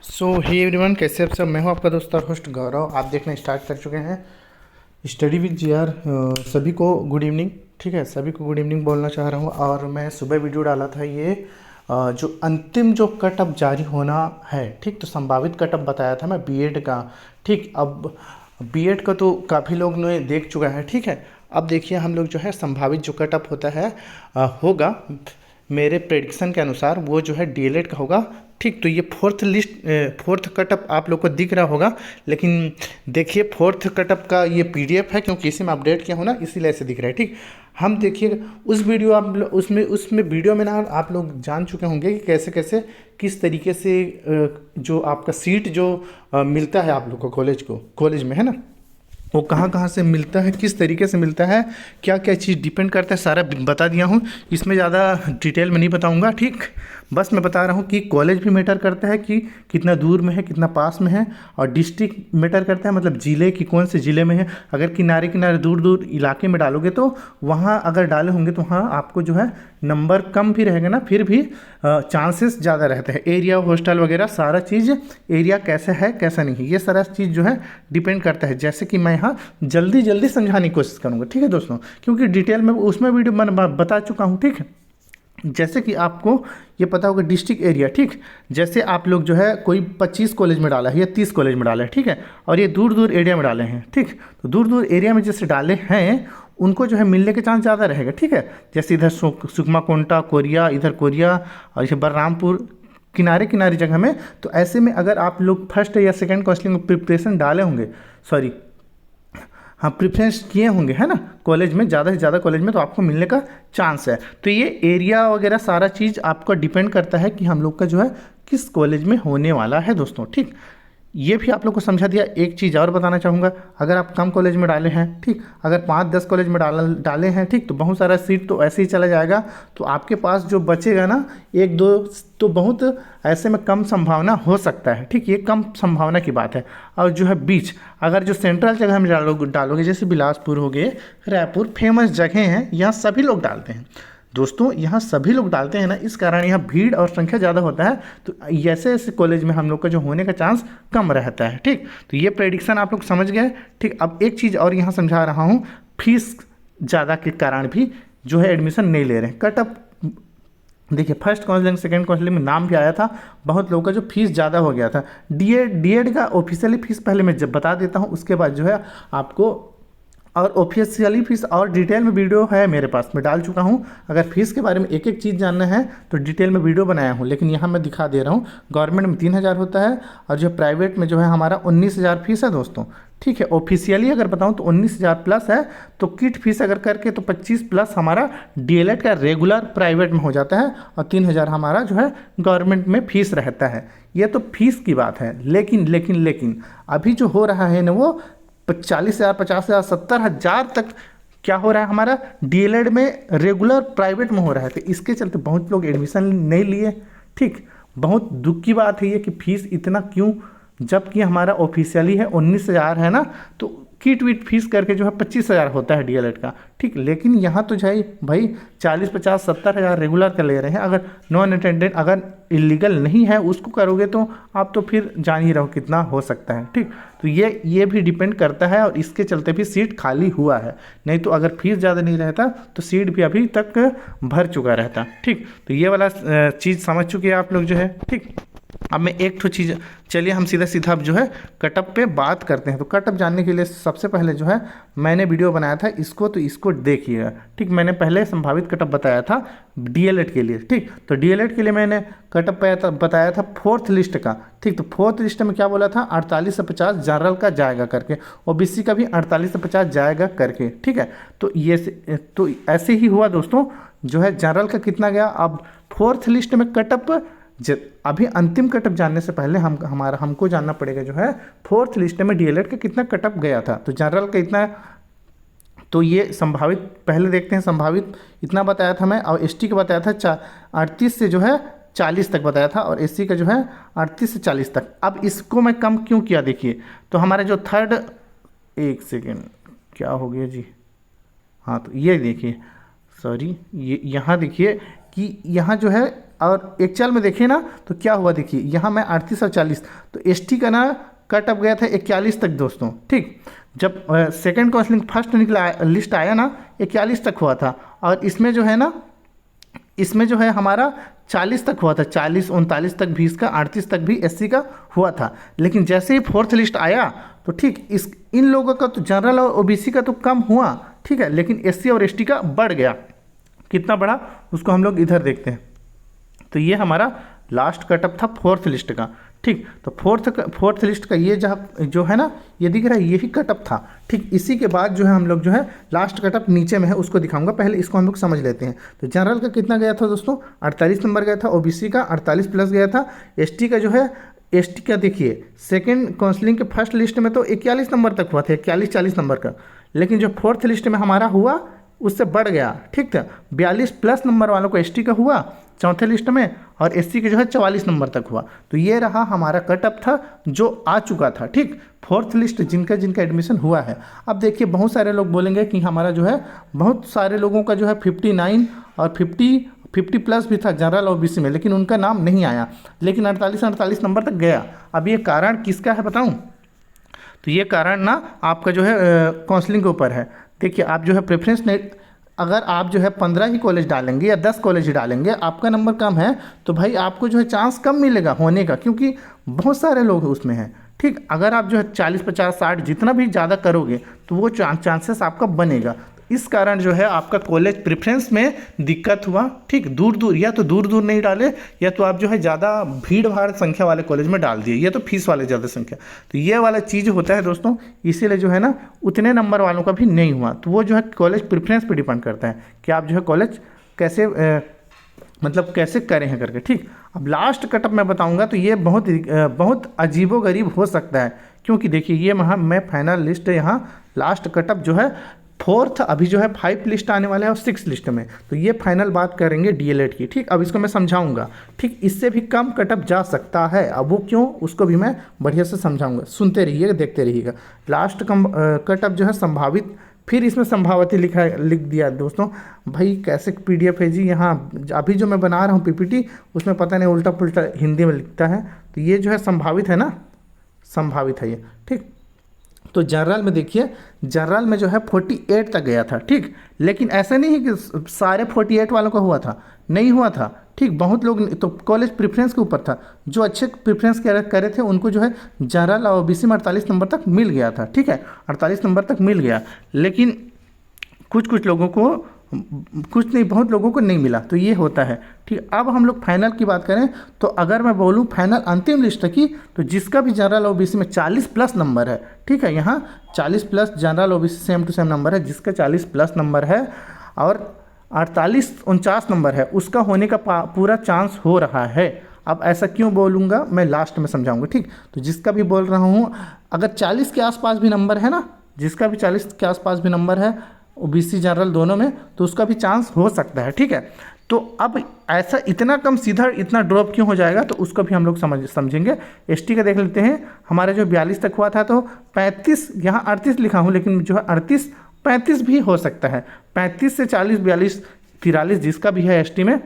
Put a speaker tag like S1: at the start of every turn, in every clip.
S1: Hey everyone, कैसे आप सब। मैं हूं आपका दोस्त और होस्ट गौरव। आप देखना स्टार्ट कर चुके हैं स्टडी विद जीआर। सभी को गुड इवनिंग। ठीक है, सभी को गुड इवनिंग बोलना चाह रहा हूं। और मैं सुबह वीडियो डाला था ये जो अंतिम जो कट अब जारी होना है, ठीक, तो संभावित कट अब बताया था मैं बीएड का। ठीक, अब बीएड का तो काफ़ी लोग ने देख चुका है। ठीक है, अब देखिए हम लोग जो है संभावित जो कट अप होता है होगा मेरे प्रेडिक्शन के अनुसार वो जो है डीएलएड का होगा। ठीक, तो ये फोर्थ कटअप आप लोग को दिख रहा होगा, लेकिन देखिए फोर्थ कटअप का ये पीडीएफ है, क्योंकि इसी में अपडेट किया हो ना, इसीलिए ऐसे दिख रहा है। ठीक, हम देखिए उस वीडियो उसमें वीडियो में ना आप लोग जान चुके होंगे कि कैसे कैसे किस तरीके से जो आपका सीट जो मिलता है आप लोग को कॉलेज में, है ना, वो कहाँ कहाँ से मिलता है, किस तरीके से मिलता है, क्या क्या चीज़ डिपेंड करता है, सारा बता दिया हूँ। इसमें ज़्यादा डिटेल में नहीं बताऊँगा। ठीक, बस मैं बता रहा हूँ कि कॉलेज भी मैटर करता है कि कितना दूर में है, कितना पास में है, और डिस्ट्रिक्ट मैटर करता है, मतलब ज़िले की कौन से ज़िले में है। अगर किनारे किनारे दूर दूर इलाके में डालोगे तो वहाँ अगर डाले होंगे तो वहाँ आपको जो है नंबर कम भी रहेगा ना, फिर भी चांसेस ज़्यादा रहते हैं। एरिया, हॉस्टल वगैरह सारा चीज़, एरिया कैसा है कैसा नहीं है, ये सारा चीज़ जो है डिपेंड करता है। जैसे कि मैं यहाँ जल्दी समझाने की कोशिश करूँगा। ठीक है दोस्तों, क्योंकि डिटेल में उसमें वीडियो मैं बता चुका हूँ। ठीक है, जैसे कि आपको ये पता होगा डिस्ट्रिक्ट एरिया। ठीक, जैसे आप लोग जो है कोई 25 कॉलेज में डाला है या 30 कॉलेज में डाला है, ठीक है, और ये दूर दूर एरिया में डाले हैं। ठीक, तो दूर दूर एरिया में जैसे डाले हैं उनको जो है मिलने के चांस ज़्यादा रहेगा। ठीक है, जैसे इधर सुकमा कोंटा कोरिया, इधर कोरिया, और इधर बलरामपुर, किनारे किनारे जगह में। तो ऐसे में अगर आप लोग फर्स्ट या सेकेंड काउंसलिंग में प्रिपरेशन डाले होंगे, सॉरी हाँ, प्रिफ्रेंस किए होंगे, है ना, कॉलेज में, ज़्यादा से ज़्यादा कॉलेज में, तो आपको मिलने का चांस है। तो ये एरिया वगैरह सारा चीज़ आपका डिपेंड करता है कि हम लोग का जो है किस कॉलेज में होने वाला है दोस्तों। ठीक, ये भी आप लोग को समझा दिया। एक चीज़ और बताना चाहूँगा, अगर आप कम कॉलेज में डाले हैं, ठीक, अगर 5-10 कॉलेज में डाले हैं, ठीक, तो बहुत सारा सीट तो ऐसे ही चला जाएगा। तो आपके पास जो बचेगा ना, 1-2 तो बहुत ऐसे में कम संभावना हो सकता है। ठीक, ये कम संभावना की बात है। और जो है बीच, अगर जो सेंट्रल जगह में डालोगे, जैसे बिलासपुर हो गए, रायपुर, फेमस जगह हैं, यहाँ सभी लोग डालते हैं दोस्तों, यहाँ सभी लोग डालते हैं ना, इस कारण यहाँ भीड़ और संख्या ज़्यादा होता है। तो ऐसे ऐसे कॉलेज में हम लोग का जो होने का चांस कम रहता है। ठीक, तो ये प्रेडिक्शन आप लोग समझ गए। ठीक, अब एक चीज़ और यहाँ समझा रहा हूँ, फीस ज़्यादा के कारण भी जो है एडमिशन नहीं ले रहे हैं। कटअप देखिए, फर्स्ट काउंसलिंग सेकेंड काउंसलिंग में नाम भी आया था, बहुत लोगों का जो फीस ज़्यादा हो गया था। डीएड का ऑफिशियली फीस पहले मैं जब बता देता हूँ, उसके बाद जो है आपको, और ऑफिशियली फीस और डिटेल में वीडियो है मेरे पास, मैं डाल चुका हूँ। अगर फीस के बारे में एक एक चीज़ जानना है तो डिटेल में वीडियो बनाया हूँ, लेकिन यहाँ मैं दिखा दे रहा हूँ। गवर्नमेंट में 3,000 होता है, और जो प्राइवेट में जो है हमारा 19,000 फीस है दोस्तों। ठीक है, ऑफिशियली अगर बताऊँ तो 19,000 प्लस है, तो किट फीस अगर करके तो 25 प्लस हमारा डीएलएड का रेगुलर प्राइवेट में हो जाता है, और 3,000 हमारा जो है गवर्नमेंट में फीस रहता है। ये तो फीस की बात है, लेकिन अभी जो हो रहा है ना, वो 40,000, 50,000, 70,000 तक क्या हो रहा है हमारा डीएलएड में, रेगुलर प्राइवेट में हो रहा है। तो इसके चलते बहुत लोग एडमिशन नहीं लिए। ठीक, बहुत दुख की बात है ये कि फीस इतना क्यों, जबकि हमारा ऑफिशियली है 19,000 है ना, तो किट विट फीस करके जो है 25,000 होता है डीएलएड का। ठीक, लेकिन यहाँ तो जाए भाई 40, 50, 70,000 रेगुलर का ले रहे हैं। अगर नॉन अटेंडेंट, अगर इलीगल नहीं है उसको करोगे तो आप तो फिर जान ही रहो कितना हो सकता है। ठीक, तो ये भी डिपेंड करता है, और इसके चलते भी सीट खाली हुआ है। नहीं तो अगर फीस ज़्यादा नहीं रहता तो सीट भी अभी तक भर चुका रहता। ठीक, तो ये वाला चीज़ समझ चुके हैं आप लोग जो है। ठीक, अब मैं एक तो चीज़, चलिए हम सीधा अब जो है कटअप पे बात करते हैं। तो कटअप जानने के लिए सबसे पहले जो है मैंने वीडियो बनाया था इसको, तो इसको देखिएगा। ठीक, मैंने पहले संभावित कटअप बताया था डीएलएड के लिए। ठीक, तो डीएलएड के लिए मैंने कटअप बताया था फोर्थ लिस्ट का। ठीक, तो फोर्थ लिस्ट में क्या बोला था, 48 से 50 जनरल का जाएगा करके, ओबीसी का भी 48 से 50 जाएगा करके। ठीक है, तो ये तो ऐसे ही हुआ दोस्तों, जो है जनरल का कितना गया। अब फोर्थ लिस्ट में कटअप, अभी अंतिम कटअप जानने से पहले हमको जानना पड़ेगा जो है फोर्थ लिस्ट में डीएलएड का कितना कटअप गया था। तो जनरल का इतना, तो ये संभावित पहले देखते हैं। संभावित इतना बताया था मैं, और एसटी का बताया था 38 से जो है 40 तक बताया था, और एससी का जो है 38 से 40 तक। अब इसको मैं कम क्यों किया, देखिए तो हमारा जो थर्ड, एक सेकेंड क्या हो गया जी, हाँ, तो ये देखिए, सॉरी, ये यहाँ देखिए कि यहाँ जो है और एक्चुअल में देखिए ना तो क्या हुआ, देखिए यहाँ मैं 38 और 40, तो एसटी का ना कट अप गया था 41 तक दोस्तों, ठीक। जब सेकंड काउंसलिंग फर्स्ट निकला लिस्ट आया ना 41 तक हुआ था, और इसमें जो है ना, इसमें जो है हमारा 40 तक हुआ था, 40 39 तक भी इसका, 38 तक भी एससी का हुआ था। लेकिन जैसे ही फोर्थ लिस्ट आया तो ठीक इन लोगों का तो जनरल और ओबीसी का तो कम हुआ, ठीक है, लेकिन एससी और एसटी का बढ़ गया। कितना बढ़ा उसको हम लोग इधर देखते हैं। तो ये हमारा लास्ट कटअप था फोर्थ लिस्ट का, ठीक। तो फोर्थ लिस्ट का ये जो है ना, ये दिख रहा है, यही कटअप था, ठीक। इसी के बाद जो है हम लोग जो है लास्ट कटअप नीचे में है उसको दिखाऊंगा, पहले इसको हम लोग समझ लेते हैं। तो जनरल का कितना गया था दोस्तों, 48 नंबर गया था, ओबीसी का 48 प्लस गया था, एसटी का जो है, एसटी का देखिए सेकेंड काउंसलिंग के फर्स्ट लिस्ट में तो 41 नंबर तक हुआ था, 41-40 नंबर का, लेकिन जो फोर्थ लिस्ट में हमारा हुआ उससे बढ़ गया, ठीक था। 42 प्लस नंबर वालों को एसटी का हुआ चौथे लिस्ट में, और एससी के जो है 44 नंबर तक हुआ। तो ये रहा हमारा कटअप था जो आ चुका था, ठीक, फोर्थ लिस्ट जिनका एडमिशन हुआ है। अब देखिए बहुत सारे लोग बोलेंगे कि हमारा जो है, बहुत सारे लोगों का जो है 59 और 50 प्लस भी था जनरल और ओबीसी में, लेकिन उनका नाम नहीं आया, लेकिन 48 नंबर तक गया। अब ये कारण किसका है बताऊँ, तो ये कारण ना आपका जो है काउंसलिंग के ऊपर है। देखिए आप जो है प्रेफरेंस नहीं, अगर आप जो है 15 ही कॉलेज डालेंगे या 10 कॉलेज ही डालेंगे, आपका नंबर कम है तो भाई आपको जो है चांस कम मिलेगा होने का, क्योंकि बहुत सारे लोग उसमें हैं, ठीक। अगर आप जो है 40 50 60 जितना भी ज़्यादा करोगे तो वो चांसेस आपका बनेगा। इस कारण जो है आपका कॉलेज प्रेफरेंस में दिक्कत हुआ, ठीक। दूर या तो दूर नहीं डाले, या तो आप जो है ज़्यादा भीड़ भाड़ संख्या वाले कॉलेज में डाल दिए, या तो फीस वाले ज़्यादा संख्या, तो ये वाला चीज़ होता है दोस्तों। इसीलिए जो है ना उतने नंबर वालों का भी नहीं हुआ। तो वो जो है कॉलेज प्रेफरेंस पे डिपेंड करता है कि आप जो है कॉलेज कैसे मतलब कैसे करें हैं करके, ठीक। अब लास्ट कटअप मैं बताऊंगा तो ये बहुत अजीबोगरीब हो सकता है, क्योंकि देखिए ये मैं फाइनल लिस्ट यहाँ लास्ट कटअप जो है फोर्थ, अभी जो है 5 लिस्ट आने वाला है और 6 लिस्ट में, तो ये फाइनल बात करेंगे डीएलएड की, ठीक। अब इसको मैं समझाऊंगा, ठीक। इससे भी कम कटअप जा सकता है, अब वो क्यों उसको भी मैं बढ़िया से समझाऊंगा, सुनते रहिएगा देखते रहिएगा। लास्ट कटअप जो है संभावित, फिर इसमें संभावती लिख दिया दोस्तों। भाई कैसे पीडीएफ है जी, यहाँ अभी जो मैं बना रहा हूँ पीपीटी उसमें पता नहीं उल्टा पुल्टा हिंदी में लिखता है, तो ये जो है संभावित है ना, संभावित है ये, ठीक। तो जनरल में देखिए, जनरल में जो है 48 तक गया था, ठीक। लेकिन ऐसा नहीं है कि सारे 48 वालों का हुआ था, नहीं हुआ था, ठीक। बहुत लोग तो कॉलेज प्रेफरेंस के ऊपर था, जो अच्छे प्रेफरेंस करे थे उनको जो है जनरल और ओबीसी में 48 नंबर तक मिल गया था, ठीक है, 48 नंबर तक मिल गया। लेकिन कुछ लोगों को, कुछ नहीं बहुत लोगों को नहीं मिला, तो ये होता है, ठीक। अब हम लोग फाइनल की बात करें तो अगर मैं बोलूँ फाइनल अंतिम लिस्ट की, तो जिसका भी जनरल ओबीसी में 40 प्लस नंबर है, ठीक है, यहाँ 40 plus general OBC same to same number है, जिसका 40 प्लस नंबर है और 48-49 नंबर है, उसका होने का पूरा चांस हो रहा है। अब ऐसा क्यों बोलूँगा मैं लास्ट में समझाऊंगा, ठीक। तो जिसका भी बोल रहा हूँ, अगर 40 के आसपास भी नंबर है ना, जिसका भी 40 के आसपास भी नंबर है ओबीसी जनरल दोनों में, तो उसका भी चांस हो सकता है, ठीक है। तो अब ऐसा इतना कम सीधा इतना ड्रॉप क्यों हो जाएगा, तो उसको भी हम लोग समझेंगे। एसटी का देख लेते हैं, हमारे जो 42 तक हुआ था तो 35, यहाँ 38 लिखा हूँ, लेकिन जो है 38-35 भी हो सकता है, 35 से 40 42 43 जिसका भी है एसटी में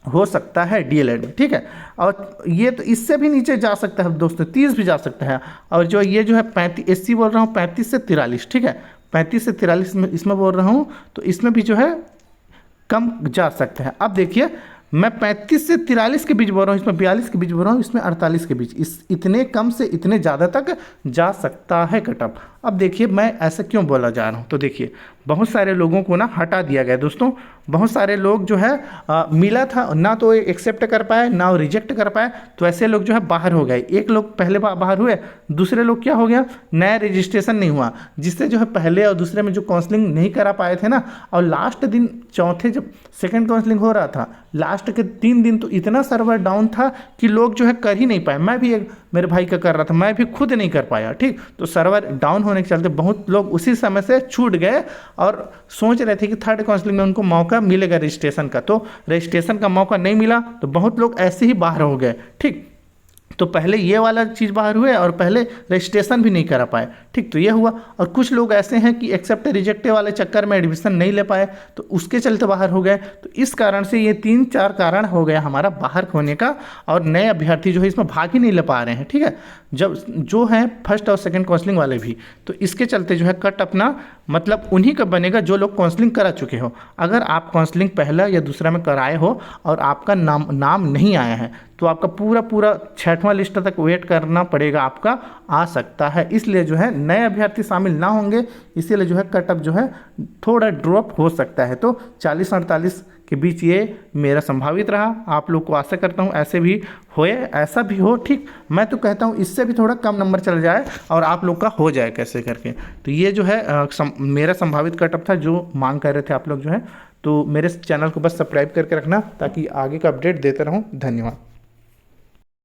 S1: हो सकता है डीएलएड में, ठीक है। और ये तो इससे भी नीचे जा सकता है दोस्तों, 30 भी जा सकता है। और जो ये जो है 35 एससी बोल रहा हूँ 35 से 43, ठीक है, 35 से 43 में इसमें बोल रहा हूँ, तो इसमें भी जो है कम जा सकता है। अब देखिए मैं 35 से 43 के बीच बोल रहा हूँ, इसमें 42 के बीच बोल रहा हूँ, इसमें 48 के बीच, इस इतने कम से इतने ज़्यादा तक जा सकता है कटअप। अब देखिए मैं ऐसा क्यों बोला जा रहा हूँ, तो देखिए बहुत सारे लोगों को ना हटा दिया गया दोस्तों। बहुत सारे लोग जो है मिला था ना, तो एक्सेप्ट कर पाए ना वो रिजेक्ट कर पाए, तो ऐसे लोग जो है बाहर हो गए। एक लोग पहले बाहर हुए, दूसरे लोग क्या हो गया, नया रजिस्ट्रेशन नहीं हुआ, जिससे जो है पहले और दूसरे में जो काउंसलिंग नहीं करा पाए थे ना, और लास्ट दिन चौथे जब सेकेंड काउंसलिंग हो रहा था, लास्ट के 3 दिन तो इतना सर्वर डाउन था कि लोग जो है कर ही नहीं पाए। मैं भी एक मेरे भाई का कर रहा था, मैं भी खुद नहीं कर पाया, ठीक। तो सर्वर डाउन होने के चलते बहुत लोग उसी समय से छूट गए और सोच रहे थे कि थर्ड काउंसलिंग में उनको मौका मिलेगा रजिस्ट्रेशन का, तो रजिस्ट्रेशन का मौका नहीं मिला, तो बहुत लोग ऐसे ही बाहर हो गए, ठीक। तो पहले ये वाला चीज़ बाहर हुए और पहले रजिस्ट्रेशन भी नहीं करा पाए, ठीक। तो ये हुआ। और कुछ लोग ऐसे हैं कि एक्सेप्ट रिजेक्ट वाले चक्कर में एडमिशन नहीं ले पाए, तो उसके चलते बाहर हो गए। तो इस कारण से ये 3-4 कारण हो गया हमारा बाहर होने का, और नए अभ्यर्थी जो है इसमें भाग ही नहीं ले पा रहे हैं, ठीक है। जब जो है फर्स्ट और सेकंड काउंसलिंग वाले भी, तो इसके चलते जो है कट अपना मतलब उन्हीं का बनेगा जो लोग काउंसलिंग करा चुके हो। अगर आप काउंसलिंग पहला या दूसरा में कराए हो और आपका नाम नहीं आया है, तो आपका पूरा 6वां लिस्ट तक वेट करना पड़ेगा, आपका आ सकता है। इसलिए जो है नए अभ्यर्थी शामिल ना होंगे, इसीलिए जो है कटअप जो है थोड़ा ड्रॉप हो सकता है। तो 40-48 के बीच ये मेरा संभावित रहा। आप लोग को आशा करता हूँ ऐसे भी होए, ऐसा भी हो, ठीक। मैं तो कहता हूँ इससे भी थोड़ा कम नंबर चल जाए और आप लोग का हो जाए कैसे करके। तो ये जो है मेरा संभावित कटअप था जो मांग कर रहे थे आप लोग जो है। तो मेरे चैनल को बस सब्सक्राइब करके रखना ताकि आगे का अपडेट देते रहूँ। धन्यवाद।